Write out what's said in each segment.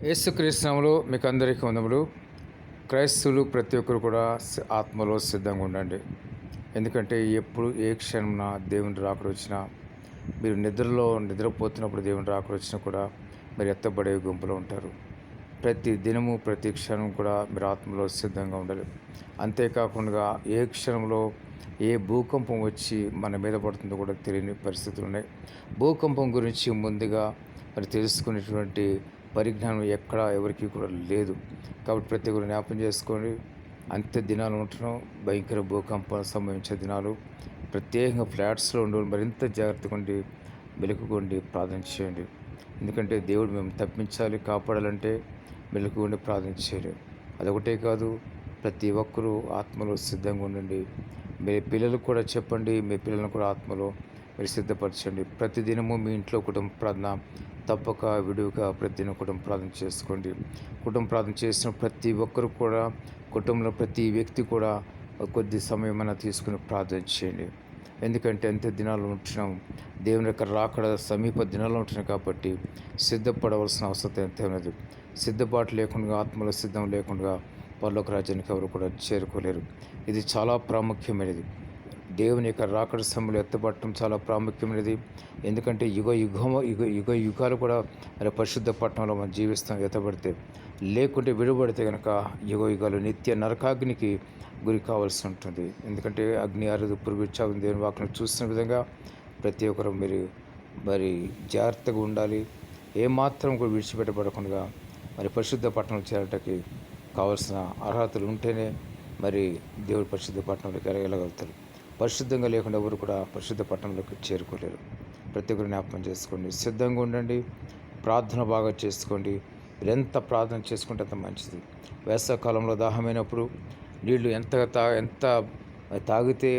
యేసుక్రీస్తు నామములో మీకు అందరికీ వందములు. క్రైస్తవులు ప్రతి ఒక్కరు కూడా ఆత్మలో సిద్ధంగా ఉండండి. ఎందుకంటే ఎప్పుడు ఏ క్షణంన దేవుని రాకడ వచ్చినా, మీరు నిద్రపోతున్నప్పుడు దేవుని రాకడ వచ్చినా కూడా మీరు ఎత్తబడే గుంపులో ఉంటారు. ప్రతి దినము ప్రతి క్షణం కూడా మీరు ఆత్మలో సిద్ధంగా ఉండాలి. అంతేకాకుండా ఏ క్షణంలో ఏ భూకంపం వచ్చి మన మీద పడుతుందో కూడా తెలియని పరిస్థితులు ఉన్నాయి. భూకంపం గురించి ముందుగా మరి తెలుసుకునేటువంటి పరిజ్ఞానం ఎవరికి కూడా లేదు. కాబట్టి ప్రతి ఒక్కరు జ్ఞాపకం చేసుకోండి. అంత్య దినాలు ఉంటున్నాం, భయంకర భూకంపం సంభవించే దినాలు. ప్రత్యేకంగా ఫ్లాట్స్లో ఉండి మరింత జాగ్రత్తగా ఉండి మెలుగుకోండి, ప్రార్థన చేయండి. ఎందుకంటే దేవుడు మేము తప్పించాలి, కాపాడాలంటే మెలుగుకోండి, ప్రార్థన చేయాలి. అదొకటే కాదు, ప్రతి ఒక్కరూ ఆత్మలో సిద్ధంగా ఉండండి. మీ పిల్లలకు కూడా చెప్పండి, మీ పిల్లలను కూడా ఆత్మలో మీరు సిద్ధపరచండి. ప్రతిదినము మీ ఇంట్లో కుటుంబ ప్రార్థన తప్పక విడుగా ప్రతిదిన కుటుంబ ప్రార్థన చేసుకోండి. కుటుంబ ప్రార్థన చేసిన ప్రతి ఒక్కరు కూడా, కుటుంబంలో ప్రతి వ్యక్తి కూడా కొద్ది సమయమైనా తీసుకుని ప్రార్థన చేయండి. ఎందుకంటే అంత్య దినాలు ఉంటున్నాం, దేవుని యొక్క రాకడ సమీప దినాల్లో ఉంటున్నాం. కాబట్టి సిద్ధపడవలసిన అవసరం ఎంత ఉన్నది. సిద్ధపాటు లేకుండా, ఆత్మలో సిద్ధం లేకుండా పరలోక రాజ్యానికి ఎవరు కూడా చేరుకోలేరు. ఇది చాలా ప్రాముఖ్యమైనది. దేవుని యొక్క రాకడ సమయంలో ఎత్తబడటం చాలా ప్రాముఖ్యమైనది. ఎందుకంటే యుగాలు కూడా మరి పరిశుద్ధ పట్టణంలో మనం జీవిస్తాం ఎత్తబడితే. లేకుంటే విడబడితే కనుక యుగాలు నిత్య నరకాగ్నికి గురి కావాల్సి ఉంటుంది. ఎందుకంటే అగ్ని అరుదు పురుగు దేవుని వాక్యం చూస్తున్న విధంగా ప్రతి ఒక్కరు మరి జాగ్రత్తగా ఉండాలి. ఏమాత్రం కూడా విడిచిపెట్టబడకుండా మరి పరిశుద్ధ పట్టణంలో చేరటానికి కావాల్సిన అర్హతలు ఉంటేనే మరి దేవుడి పరిశుద్ధ పట్టణంలోకి వెళ్ళగలుగుతారు. పరిశుద్ధంగా లేకుండా ఎవరు కూడా పరిశుద్ధ పట్టణంలోకి చేరుకోలేరు. ప్రతి ఒక్కరు జ్ఞాపకం చేసుకోండి, సిద్ధంగా ఉండండి, ప్రార్థన బాగా చేసుకోండి. మీరు ఎంత ప్రార్థన చేసుకుంటే అంత మంచిది. వేసవకాలంలో దాహమైనప్పుడు నీళ్లు ఎంత తాగితే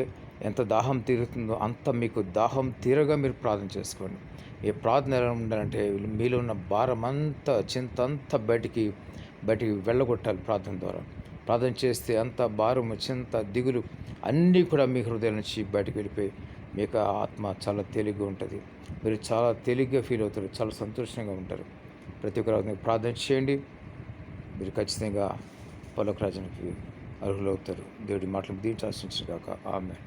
ఎంత దాహం తీరుతుందో అంత మీకు దాహం తీరగా మీరు ప్రార్థన చేసుకోండి. ఈ ప్రార్థన ఎలా ఉండాలంటే మీలో ఉన్న భారం అంతా, చింత అంతా బయటికి వెళ్ళగొట్టాలి ప్రార్థన ద్వారా. ప్రార్థన చేస్తే అంత భారం, చింత, దిగులు అన్నీ కూడా మీ హృదయం నుంచి బయటకు వెళ్ళిపోయి మీకు ఆత్మ చాలా తేలిగ్గా ఉంటుంది. మీరు చాలా తేలిగ్గా ఫీల్ అవుతారు, చాలా సంతోషంగా ఉంటారు. ప్రతి ఒక్కరు ప్రార్థన చేయండి, మీరు ఖచ్చితంగా పరలోక రాజ్యానికి అర్హులవుతారు. దేవుడి మాటలు దీవించి ఆశించుగాక. ఆమేన్.